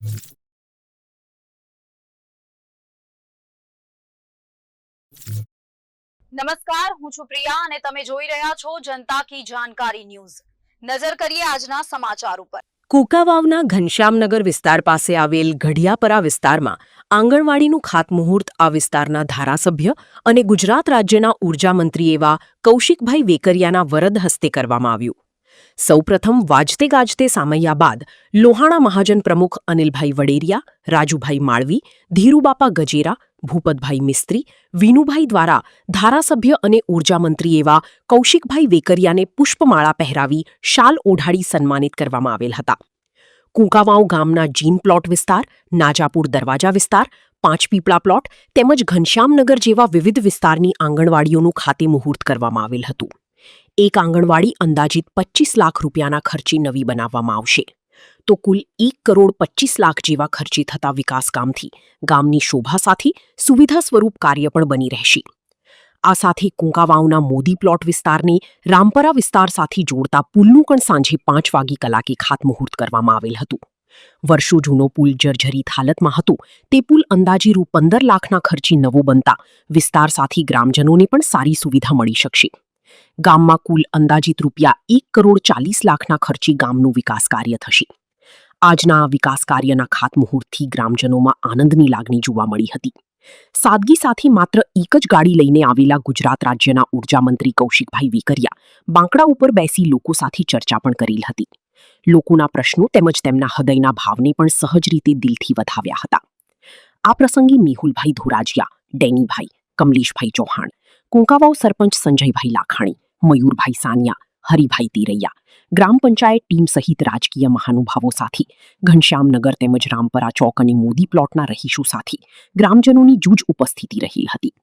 નમસ્કાર, હું છું પ્રિયા અને તમે જોઈ રહ્યા છો જનતા કી જાણકારી ન્યૂઝ। નજર કરીએ આજના સમાચાર ઉપર। કુંકાવાવના ઘનશ્યામનગર વિસ્તાર પાસે આવેલ ઘડિયાપરા વિસ્તારમાં આંગણવાડીનું ખાતમુહૂર્ત આ વિસ્તારના ધારાસભ્ય અને ગુજરાત રાજ્યના ઉર્જા મંત્રી એવા કૌશિકભાઈ વેકરિયાના વરદ હસ્તે કરવામાં આવ્યું। સૌપ્રથમ વાજતે ગાજતે સામૈયા બાદ લોહાણા મહાજન પ્રમુખ અનિલભાઈ વડેરિયા, રાજુભાઈ માળવી, ધીરુબાપા ગજેરા, ભૂપતભાઈ મિસ્ત્રી, વિનુભાઈ દ્વારા ધારાસભ્ય અને ઉર્જામંત્રી એવા કૌશિકભાઈ વેકરિયાને પુષ્પમાળા પહેરાવી શાલ ઓઢાડી સન્માનિત કરવામાં આવેલ હતા। કુંકાવાવ ગામના જીન પ્લોટ વિસ્તાર, નાજાપુર દરવાજા વિસ્તાર, પાંચપીપળા પ્લોટ તેમજ ઘનશ્યામનગર જેવા વિવિધ વિસ્તારની આંગણવાડીઓનું ખાતમુહૂર્ત કરવામાં આવેલ હતું। એક આંગણવાડી અંદાજિત 25 લાખ રૂપિયાના ખર્ચે નવી બનાવવામાં આવશે તો કુલ 1 કરોડ 25 લાખ જેવા ખર્ચે થતા વિકાસકામથી ગામની શોભા સાથે સુવિધા સ્વરૂપ કાર્ય પણ બની રહેશે। આ સાથે કુંકાવાવના મોદી પ્લોટ વિસ્તારને રામપરા વિસ્તાર સાથે જોડતા પુલનું પણ સાંજે 5 વાગી કલાકે ખાતમુહૂર્ત કરવામાં આવેલ હતું। વર્ષો જૂનો પુલ જર્જરિત હાલતમાં હતો તે પુલ અંદાજે રૂ 15 લાખના ખર્ચે નવો બનતા વિસ્તાર સાથે ગ્રામજનોને પણ સારી સુવિધા મળી શકશે। ગામમાં કુલ અંદાજિત રૂપિયા 1 કરોડ 40 લાખના ખર્ચે ગામનું વિકાસ કાર્ય થશે। આજના આ વિકાસ કાર્યના ખાતમુહૂર્તથી ગ્રામજનોમાં આનંદની લાગણી જોવા મળી હતી। સાદગી સાથે માત્ર એક જ ગાડી લઈને આવેલા ગુજરાત રાજ્યના ઉર્જામંત્રી કૌશિકભાઈ વેકરિયા બાંકડા ઉપર બેસી લોકો સાથે ચર્ચા પણ કરેલ હતી। લોકોના પ્રશ્નો તેમજ તેમના હૃદયના ભાવને પણ સહજ રીતે દિલથી વધાવ્યા હતા। આ પ્રસંગે મેહુલભાઈ ધોરાજીયા, ડેનીભાઈ, કમલેશભાઈ ચૌહાણ, કુંકાવાવ સરપંચ સંજયભાઈ લાખાણી, મયુરભાઈ સાનિયા, હરિભાઈ તિરૈયા, ગ્રામ પંચાયત ટીમ સહિત રાજકીય મહાનુભાવો સાથે ઘનશ્યામનગર તેમજ રામપરા ચોક અને મોદી પ્લોટના રહીશો સાથે ગ્રામજનોની જૂજ ઉપસ્થિતિ રહેલ હતી।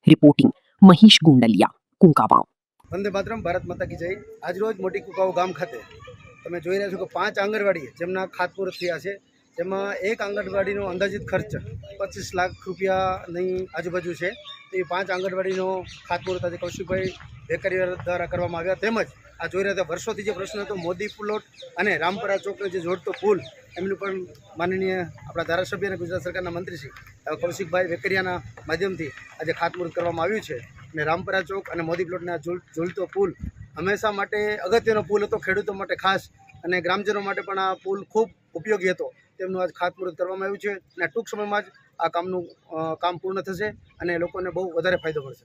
રિપોર્ટિંગ મહેશ ગુંડલિયા, કુંકાવાવ। વંદે માતરમ, ભારત માતા કી જય। આજરોજ મોટી કુંકાવ ગામ ખાતે તમે જોઈ રહ્યા છો કે 5 આંગણવાડી જેમના ખાતમુહૂર્ત થયા છે, જેમાં એક આંગણવાડીનો અંદાજિત ખર્ચ 25 લાખ રૂપિયાની આજુબાજુ છે। એ 5 આંગણવાડીનો ખાતમુહૂર્ત આજે કૌશિકભાઈ વેકરિયા દ્વારા કરવામાં આવ્યા। તેમજ આ જોઈ રહ્યા હતા વર્ષોથી જે પ્રશ્ન હતો મોદી પ્લોટ અને રામપરા ચોકને જે જોડતો પુલ, એમનું પણ માનનીય આપણા ધારાસભ્ય અને ગુજરાત સરકારના મંત્રી શ્રી કૌશિકભાઈ વેકરિયાના માધ્યમથી આજે ખાતમુહૂર્ત કરવામાં આવ્યું છે। અને રામપરા ચોક અને મોદી પ્લોટના ઝૂલતો પુલ હંમેશા માટે અગત્યનો પુલ હતો, ખેડૂતો માટે ખાસ અને ગ્રામજનો માટે પણ આ પુલ ખૂબ ઉપયોગી હતો। તેમનું આજ ખાતમુહૂર્ત કરવામાં આવ્યું છે અને ટૂંક સમયમાં જ આ કામ પૂર્ણ થશે અને લોકોને બહુ વધારે ફાયદો મળશે।